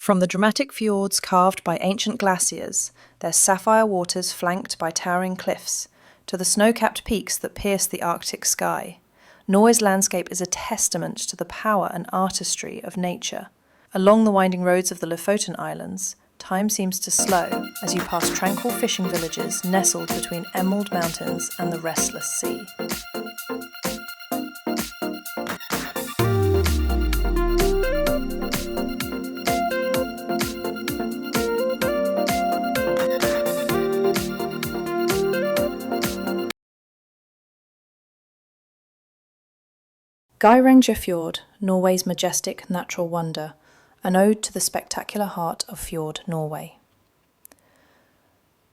From the dramatic fjords carved by ancient glaciers, their sapphire waters flanked by towering cliffs, to the snow-capped peaks that pierce the Arctic sky, Norway's landscape is a testament to the power and artistry of nature. Along the winding roads of the Lofoten Islands, time seems to slow as you pass tranquil fishing villages nestled between emerald mountains and the restless sea. Gyranger Fjord, Norway's majestic natural wonder, an ode to the spectacular heart of Fjord, Norway.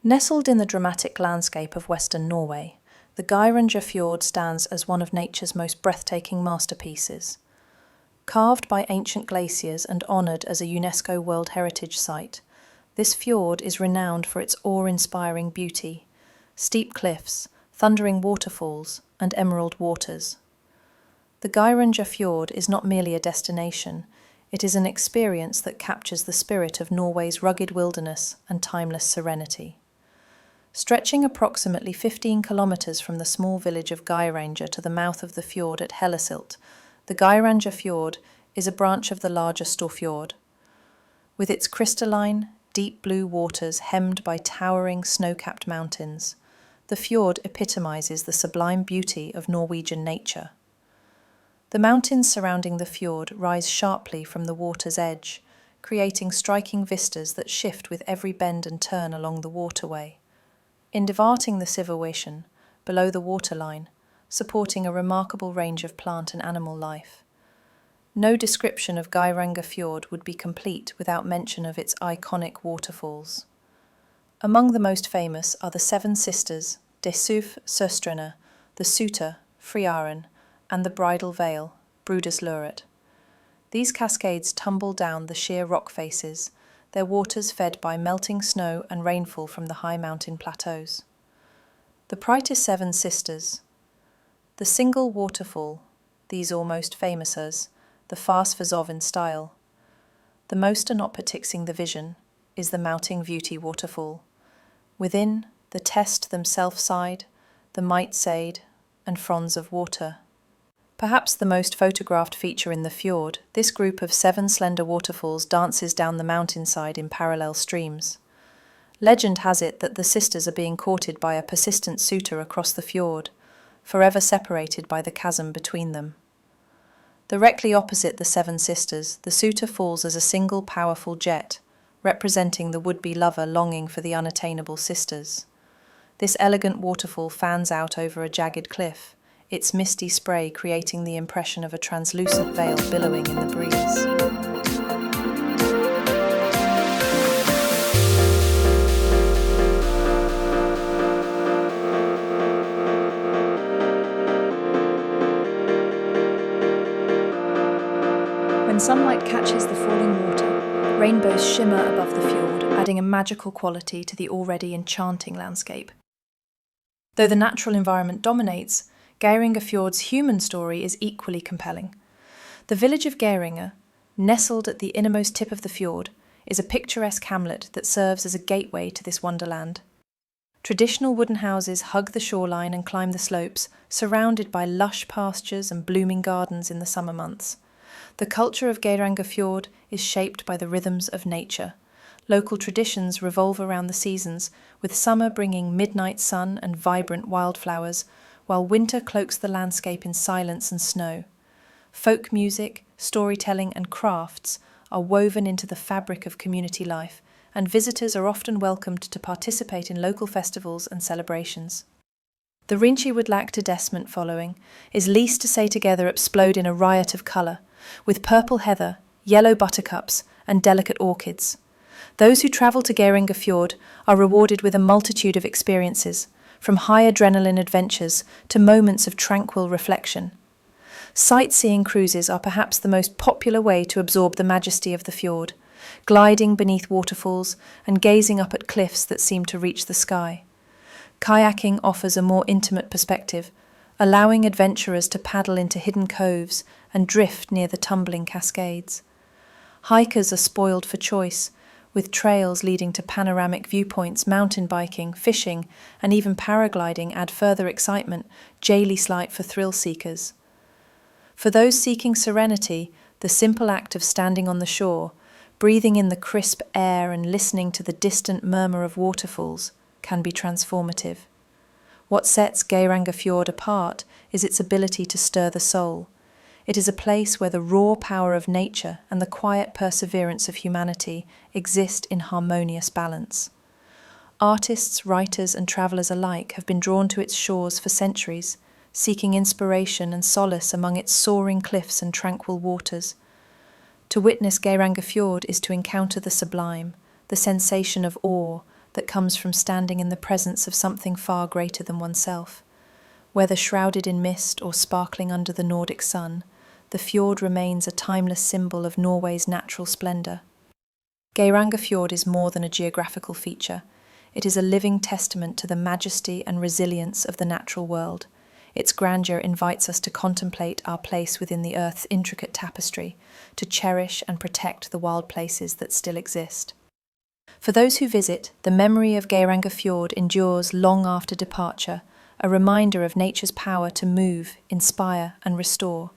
Nestled in the dramatic landscape of western Norway, the Gyranger Fjord stands as one of nature's most breathtaking masterpieces. Carved by ancient glaciers and honoured as a UNESCO World Heritage Site, this fjord is renowned for its awe-inspiring beauty, steep cliffs, thundering waterfalls, and emerald waters. The Gyranger Fjord is not merely a destination, it is an experience that captures the spirit of Norway's rugged wilderness and timeless serenity. Stretching approximately 15 kilometres from the small village of Gyranger to the mouth of the fjord at 𝐍𝐀𝐄𝐒, the Gyranger Fjord is a branch of the larger Storfjord. With its crystalline, deep blue waters hemmed by towering snow-capped mountains, the fjord epitomizes the sublime beauty of Norwegian nature. The mountains surrounding the fjord rise sharply from the water's edge, creating striking vistas that shift with every bend and turn along the waterway. In Lefotan Islands, below the waterline, supporting a remarkable range of plant and animal life. No description of Gyranger Fjord would be complete without mention of its iconic waterfalls. Among the most famous are the Seven Sisters, de Syv Søstrene, the Suter, Friaren, and the Bridal Veil, Brudesluret. These cascades tumble down the sheer rock faces, their waters fed by melting snow and rainfall from the high mountain plateaus. The Prite Seven Sisters. The single waterfall, these almost famous as the Vøringsfossen style. The most anopatixing the vision is the Mounting Beauty waterfall. Within, the test themselves side, the might sade, and fronds of water. Perhaps the most photographed feature in the fjord, this group of 7 slender waterfalls dances down the mountainside in parallel streams. Legend has it that the sisters are being courted by a persistent suitor across the fjord, forever separated by the chasm between them. Directly opposite the 7 sisters, the suitor falls as a single powerful jet, representing the would-be lover longing for the unattainable sisters. This elegant waterfall fans out over a jagged cliff, its misty spray creating the impression of a translucent veil billowing in the breeze. When sunlight catches the falling water, rainbows shimmer above the fjord, adding a magical quality to the already enchanting landscape. Though the natural environment dominates, Geringer Fjord's human story is equally compelling. The village of Geringer, nestled at the innermost tip of the fjord, is a picturesque hamlet that serves as a gateway to this wonderland. Traditional wooden houses hug the shoreline and climb the slopes, surrounded by lush pastures and blooming gardens in the summer months. The culture of Geringer Fjord is shaped by the rhythms of nature. Local traditions revolve around the seasons, with summer bringing midnight sun and vibrant wildflowers, while winter cloaks the landscape in silence and snow. Folk music, storytelling, and crafts are woven into the fabric of community life, and visitors are often welcomed to participate in local festivals and celebrations. The Rinchi would lack tedesment following, is least to say together explode in a riot of colour, with purple heather, yellow buttercups, and delicate orchids. Those who travel to Geringer Fjord are rewarded with a multitude of experiences, from high adrenaline adventures to moments of tranquil reflection. Sightseeing cruises are perhaps the most popular way to absorb the majesty of the fjord, gliding beneath waterfalls and gazing up at cliffs that seem to reach the sky. Kayaking offers a more intimate perspective, allowing adventurers to paddle into hidden coves and drift near the tumbling cascades. Hikers are spoiled for choice, with trails leading to panoramic viewpoints. Mountain biking, fishing, and even paragliding add further excitement, daily slight for thrill seekers. For those seeking serenity, the simple act of standing on the shore, breathing in the crisp air and listening to the distant murmur of waterfalls, can be transformative. What sets Gyranger Fjord apart is its ability to stir the soul. It is a place where the raw power of nature and the quiet perseverance of humanity exist in harmonious balance. Artists, writers, and travellers alike have been drawn to its shores for centuries, seeking inspiration and solace among its soaring cliffs and tranquil waters. To witness Gyranger Fjord is to encounter the sublime, the sensation of awe that comes from standing in the presence of something far greater than oneself. Whether shrouded in mist or sparkling under the Nordic sun, the fjord remains a timeless symbol of Norway's natural splendour. Gyranger Fjord is more than a geographical feature. It is a living testament to the majesty and resilience of the natural world. Its grandeur invites us to contemplate our place within the earth's intricate tapestry, to cherish and protect the wild places that still exist. For those who visit, the memory of Gyranger Fjord endures long after departure, a reminder of nature's power to move, inspire, and restore.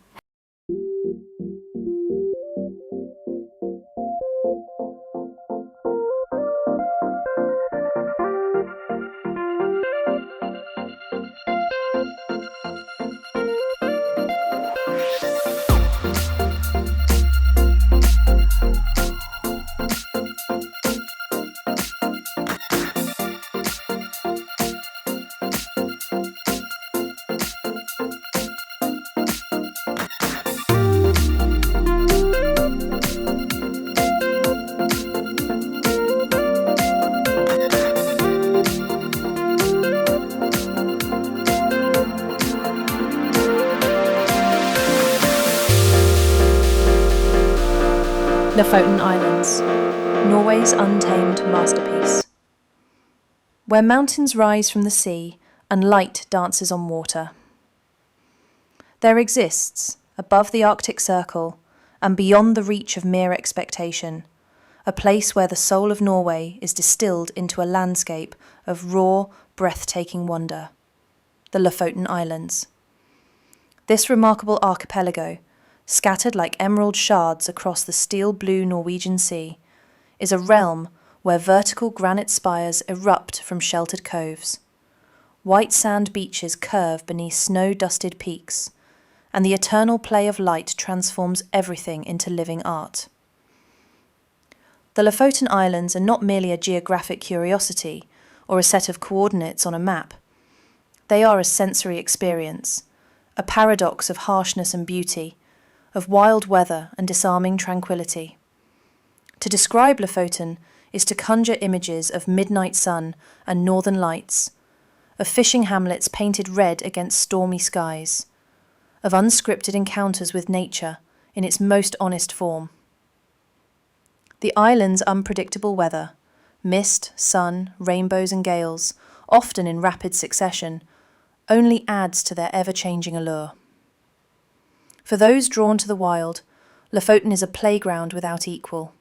Lofoten Islands, Norway's untamed masterpiece. Where mountains rise from the sea and light dances on water. There exists, above the Arctic Circle and beyond the reach of mere expectation, a place where the soul of Norway is distilled into a landscape of raw, breathtaking wonder, the Lofoten Islands. This remarkable archipelago, scattered like emerald shards across the steel-blue Norwegian Sea, is a realm where vertical granite spires erupt from sheltered coves. White sand beaches curve beneath snow-dusted peaks, and the eternal play of light transforms everything into living art. The Lofoten Islands are not merely a geographic curiosity or a set of coordinates on a map. They are a sensory experience, a paradox of harshness and beauty, of wild weather and disarming tranquility. To describe Lofoten is to conjure images of midnight sun and northern lights, of fishing hamlets painted red against stormy skies, of unscripted encounters with nature in its most honest form. The island's unpredictable weather, mist, sun, rainbows and gales, often in rapid succession, only adds to their ever-changing allure. For those drawn to the wild, Lofoten is a playground without equal.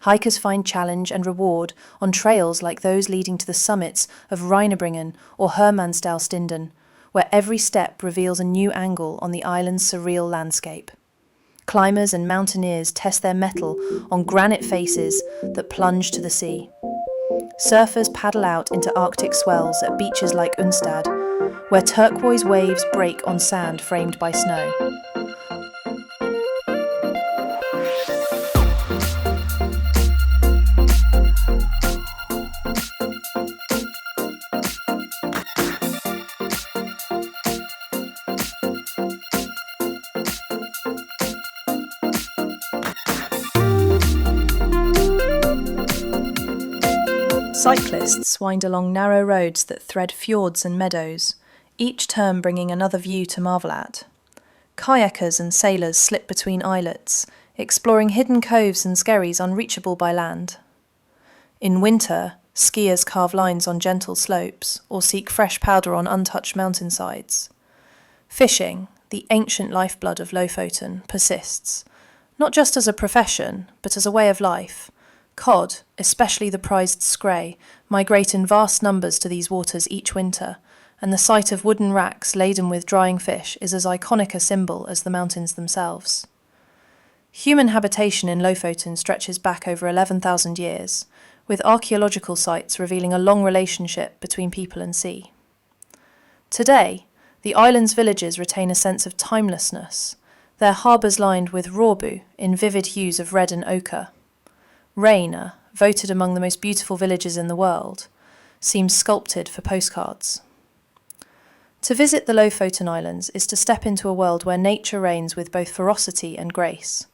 Hikers find challenge and reward on trails like those leading to the summits of Reinebringen or Hermansdalstinden, where every step reveals a new angle on the island's surreal landscape. Climbers and mountaineers test their mettle on granite faces that plunge to the sea. Surfers paddle out into Arctic swells at beaches like Untamed, where turquoise waves break on sand framed by snow. Cyclists wind along narrow roads that thread fjords and meadows, each turn bringing another view to marvel at. Kayakers and sailors slip between islets, exploring hidden coves and skerries unreachable by land. In winter, skiers carve lines on gentle slopes or seek fresh powder on untouched mountainsides. Fishing, the ancient lifeblood of Lofoten, persists, Not just as a profession, but as a way of life. Cod, especially the prized scray, migrate in vast numbers to these waters each winter, and the sight of wooden racks laden with drying fish is as iconic a symbol as the mountains themselves. Human habitation in Lofoten stretches back over 11,000 years, with archaeological sites revealing a long relationship between people and sea. Today, the island's villages retain a sense of timelessness, their harbours lined with rawbu in vivid hues of red and ochre. Reine, voted among the most beautiful villages in the world, seems sculpted for postcards. To visit the Lofoten Islands is to step into a world where nature reigns with both ferocity and grace.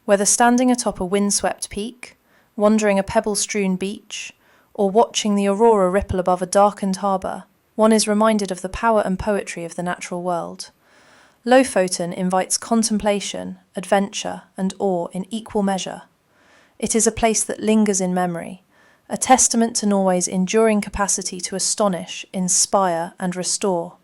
Whether standing atop a windswept peak, wandering a pebble-strewn beach, or watching the aurora ripple above a darkened harbour, one is reminded of the power and poetry of the natural world. Lofoten invites contemplation, adventure, and awe in equal measure. It is a place that lingers in memory, a testament to Norway's enduring capacity to astonish, inspire, and restore.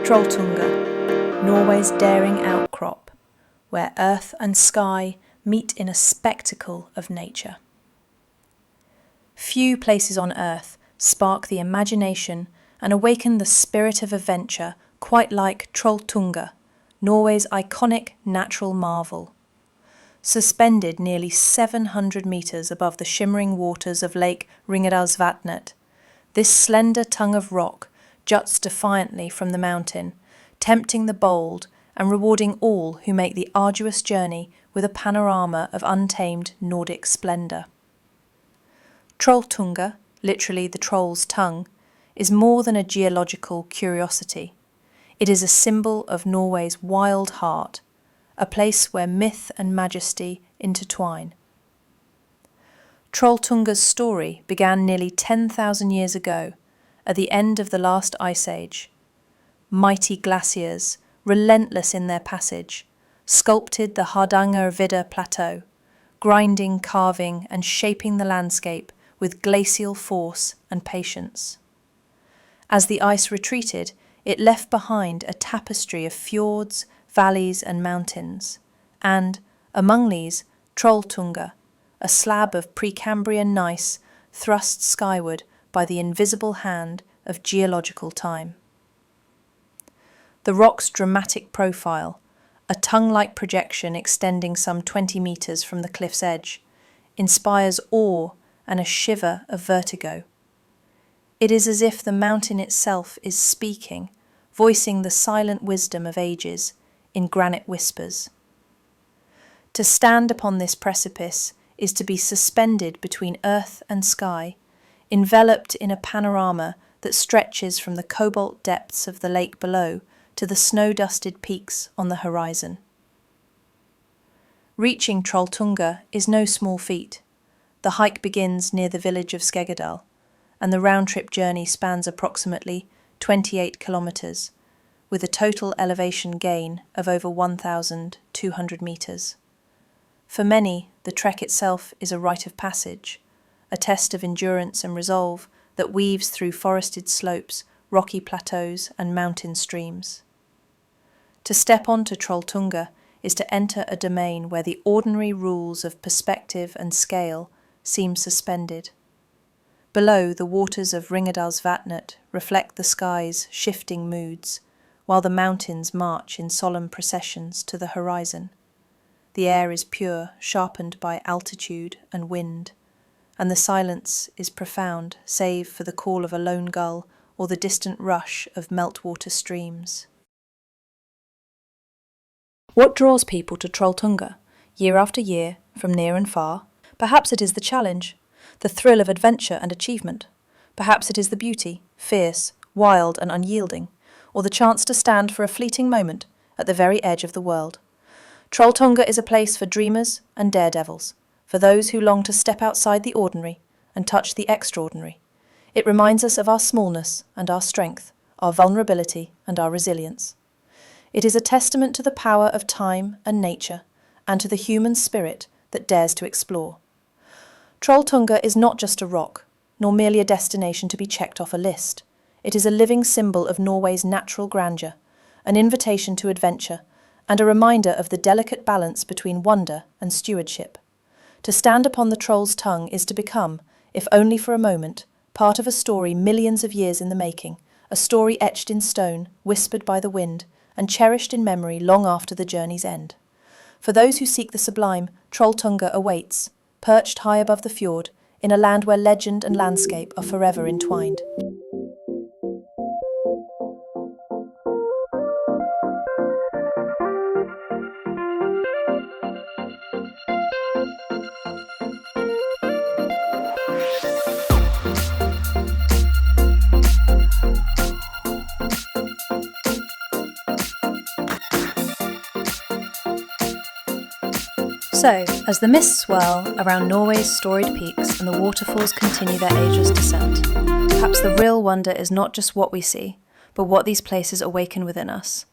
Trollunga, Norway's daring outcrop, where earth and sky meet in a spectacle of nature. Few places on earth spark the imagination and awaken the spirit of adventure quite like Trollunga, Norway's iconic natural marvel. Suspended nearly 700 metres above the shimmering waters of Lake 𝐍𝐀𝐄𝐒, this slender tongue of rock juts defiantly from the mountain, tempting the bold and rewarding all who make the arduous journey with a panorama of untamed Nordic splendour. Trollunga, literally the troll's tongue, is more than a geological curiosity. It is a symbol of Norway's wild heart, a place where myth and majesty intertwine. Trollunga's story began nearly 10,000 years ago, at the end of the last ice age. Mighty glaciers, relentless in their passage, sculpted the Hardangervidda plateau, grinding, carving, and shaping the landscape with glacial force and patience. As the ice retreated, it left behind a tapestry of fjords, valleys, and mountains, and, among these, Trollunga, a slab of Precambrian gneiss thrust skyward by the invisible hand of geological time. The rock's dramatic profile, a tongue-like projection extending some 20 metres from the cliff's edge, inspires awe and a shiver of vertigo. It is as if the mountain itself is speaking, voicing the silent wisdom of ages in granite whispers. To stand upon this precipice is to be suspended between earth and sky, enveloped in a panorama that stretches from the cobalt depths of the lake below to the snow-dusted peaks on the horizon. Reaching Trollunga is no small feat. The hike begins near the village of 𝐍𝐀𝐄𝐒, and the round-trip journey spans approximately 28 kilometres, with a total elevation gain of over 1,200 metres. For many, the trek itself is a rite of passage, a test of endurance and resolve that weaves through forested slopes, rocky plateaus, and mountain streams. To step onto Trollunga is to enter a domain where the ordinary rules of perspective and scale seem suspended. Below, the waters of 𝐍𝐻𝐿𝐵 reflect the sky's shifting moods, while the mountains march in solemn processions to the horizon. The air is pure, sharpened by altitude and wind, and the silence is profound, save for the call of a lone gull or the distant rush of meltwater streams. What draws people to Trollunga, year after year, from near and far? Perhaps it is the challenge, the thrill of adventure and achievement. Perhaps it is the beauty, fierce, wild and unyielding, or the chance to stand for a fleeting moment at the very edge of the world. Trollunga is a place for dreamers and daredevils, for those who long to step outside the ordinary and touch the extraordinary. It reminds us of our smallness and our strength, our vulnerability and our resilience. It is a testament to the power of time and nature, and to the human spirit that dares to explore. Trollunga is not just a rock, nor merely a destination to be checked off a list. It is a living symbol of Norway's natural grandeur, an invitation to adventure, and a reminder of the delicate balance between wonder and stewardship. To stand upon the troll's tongue is to become, if only for a moment, part of a story millions of years in the making, a story etched in stone, whispered by the wind, and cherished in memory long after the journey's end. For those who seek the sublime, Trollunga awaits, perched high above the fjord, in a land where legend and landscape are forever entwined. So, as the mists swirl around Norway's storied peaks and the waterfalls continue their ageless descent, perhaps the real wonder is not just what we see, but what these places awaken within us,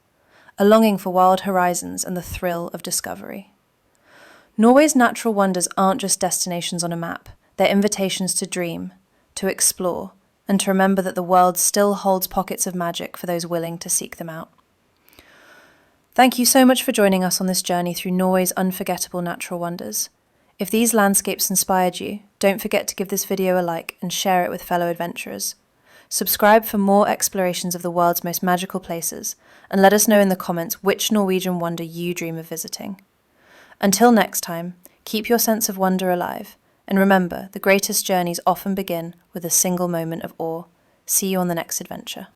a longing for wild horizons and the thrill of discovery. Norway's natural wonders aren't just destinations on a map, they're invitations to dream, to explore, and to remember that the world still holds pockets of magic for those willing to seek them out. Thank you so much for joining us on this journey through Norway's unforgettable natural wonders. If these landscapes inspired you, don't forget to give this video a like and share it with fellow adventurers. Subscribe for more explorations of the world's most magical places, and let us know in the comments which Norwegian wonder you dream of visiting. Until next time, keep your sense of wonder alive, and remember, the greatest journeys often begin with a single moment of awe. See you on the next adventure.